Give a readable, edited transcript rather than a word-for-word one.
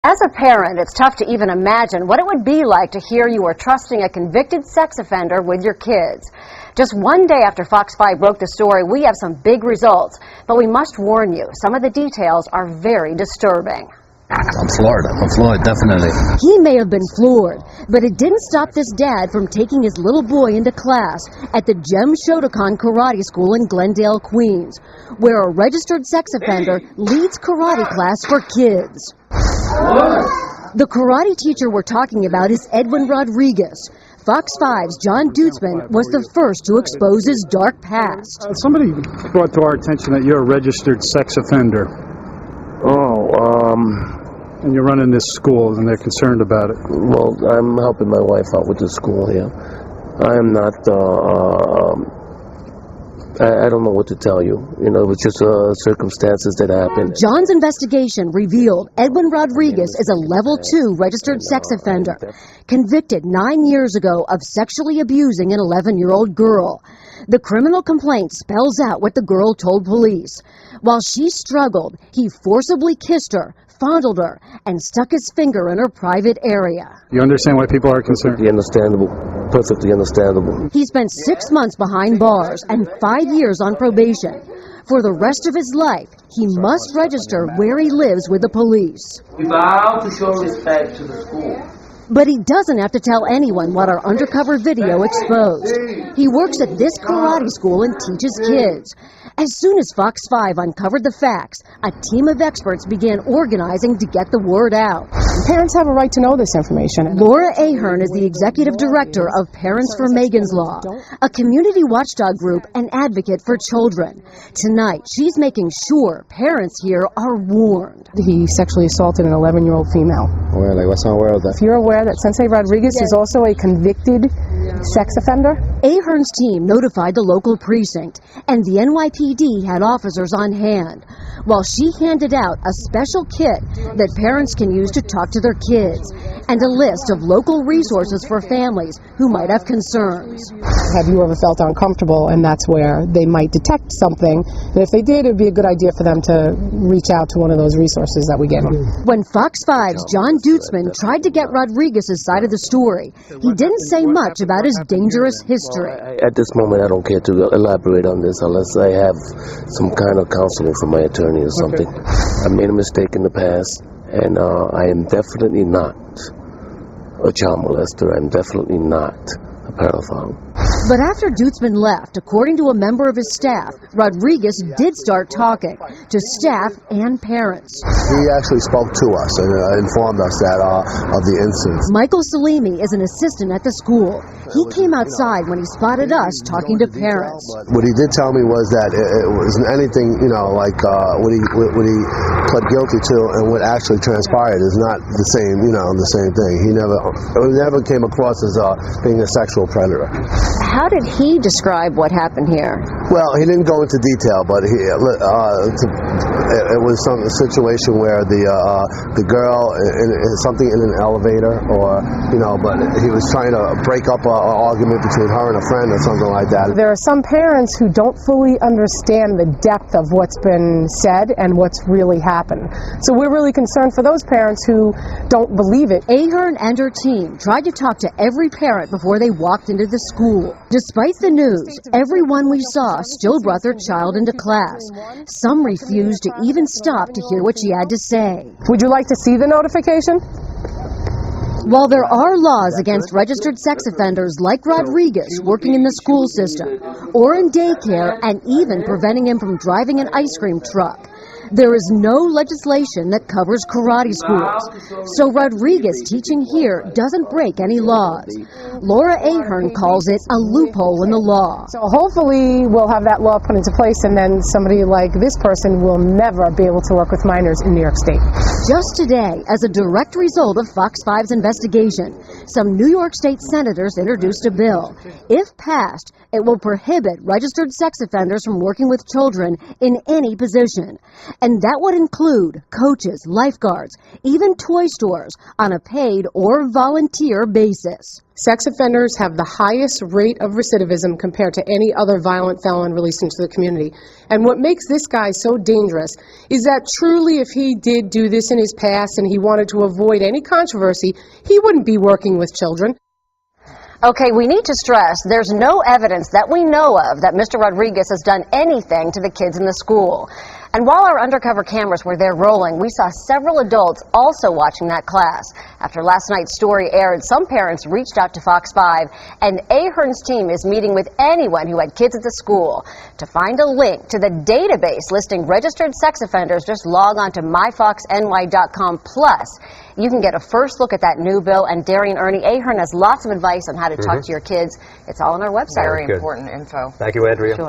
As a parent, it's tough to even imagine what it would be like to hear you are trusting a convicted sex offender with your kids. Just one day after Fox 5 broke the story, we have some big results, but we must warn you, some of the details are very disturbing. I'm floored, definitely. He may have been floored, but it didn't stop this dad from taking his little boy into class at the Gem Shotokan Karate School in Glendale, Queens, where a registered sex offender leads karate class for kids. The karate teacher we're talking about is Edwin Rodriguez. Fox 5's John Dutzman was the first to expose his dark past. Somebody brought to our attention that you're a registered sex offender. And you're running this school, and they're concerned about it. Well, I'm helping my wife out with the school here. I am not, I don't know what to tell you. You know, it's just circumstances that happened. John's investigation revealed Edwin Rodriguez is a level 2 registered sex offender, convicted 9 years ago of sexually abusing an 11-year-old girl. The criminal complaint spells out what the girl told police. While she struggled, he forcibly kissed her, fondled her, and stuck his finger in her private area. You understand why people are concerned? Understandable. Perfectly understandable. He spent 6 months behind bars and 5 years on probation. For the rest of his life, he must register where he lives with the police. We vow to show respect to the school. But he doesn't have to tell anyone what our undercover video exposed. He works at this karate school and teaches kids. As soon as Fox 5 uncovered the facts, a team of experts began organizing to get the word out. Parents have a right to know this information. Laura Ahern is the executive director of Parents for Megan's Law, a community watchdog group and advocate for children. Tonight, she's making sure parents here are warned. He sexually assaulted an 11-year-old female. Well, like, what's not aware of that? If you're aware that Sensei Rodriguez is also a convicted sex offender? Ahern's team notified the local precinct, and the NYPD had officers on hand, while she handed out a special kit that parents can use to talk to their kids, and a list of local resources for families who might have concerns. Have you ever felt uncomfortable, and that's where they might detect something? And if they did, it would be a good idea for them to reach out to one of those resources that we gave them. When Fox 5's John Dutzman tried to get Rodriguez's side of the story, he didn't say much about his dangerous history. At this moment, I don't care to elaborate on this unless I have some kind of counseling from my attorney or something. I made a mistake in the past, and I am definitely not a child molester. I'm definitely not a pedophile. But after Dutzman left, according to a member of his staff, Rodriguez did start talking to staff and parents. He actually spoke to us and informed us that of the incident. Michael Salimi is an assistant at the school. He came outside when he spotted us talking to parents. What he did tell me was that it wasn't anything, you know, like what he pled guilty to and what actually transpired is not the same, you know, the same thing. He never came across as being a sexual predator. How did he describe what happened here? Well, he didn't go into detail, but it was some situation where the girl something in an elevator, or you know, but he was trying to break up an argument between her and a friend or something like that. There are some parents who don't fully understand the depth of what's been said and what's really happened. So we're really concerned for those parents who don't believe it. Ahern and her team tried to talk to every parent before they walked into the school. Despite the news, everyone we saw still brought their child into class. Some refused to even stop to hear what she had to say. Would you like to see the notification? While there are laws against registered sex offenders like Rodriguez working in the school system, or in daycare, and even preventing him from driving an ice cream truck, there is no legislation that covers karate schools, so Rodriguez teaching here doesn't break any laws. Laura Ahern calls it a loophole in the law. So hopefully we'll have that law put into place, and then somebody like this person will never be able to work with minors in New York State. Just today, as a direct result of Fox 5's investigation, some New York State senators introduced a bill. If passed, it will prohibit registered sex offenders from working with children in any position. And that would include coaches, lifeguards, even toy stores on a paid or volunteer basis. Sex offenders have the highest rate of recidivism compared to any other violent felon released into the community. And what makes this guy so dangerous is that truly if he did do this in his past and he wanted to avoid any controversy, he wouldn't be working with children. Okay, we need to stress there's no evidence that we know of that Mr. Rodriguez has done anything to the kids in the school. And while our undercover cameras were there rolling, we saw several adults also watching that class. After last night's story aired, some parents reached out to Fox 5, and Ahern's team is meeting with anyone who had kids at the school. To find a link to the database listing registered sex offenders, just log on to myfoxny.com. Plus, you can get a first look at that new bill, and Darian Ernie Ahern has lots of advice on how to talk to your kids. It's all on our website. Very important info. Thank you, Andrea. Sure.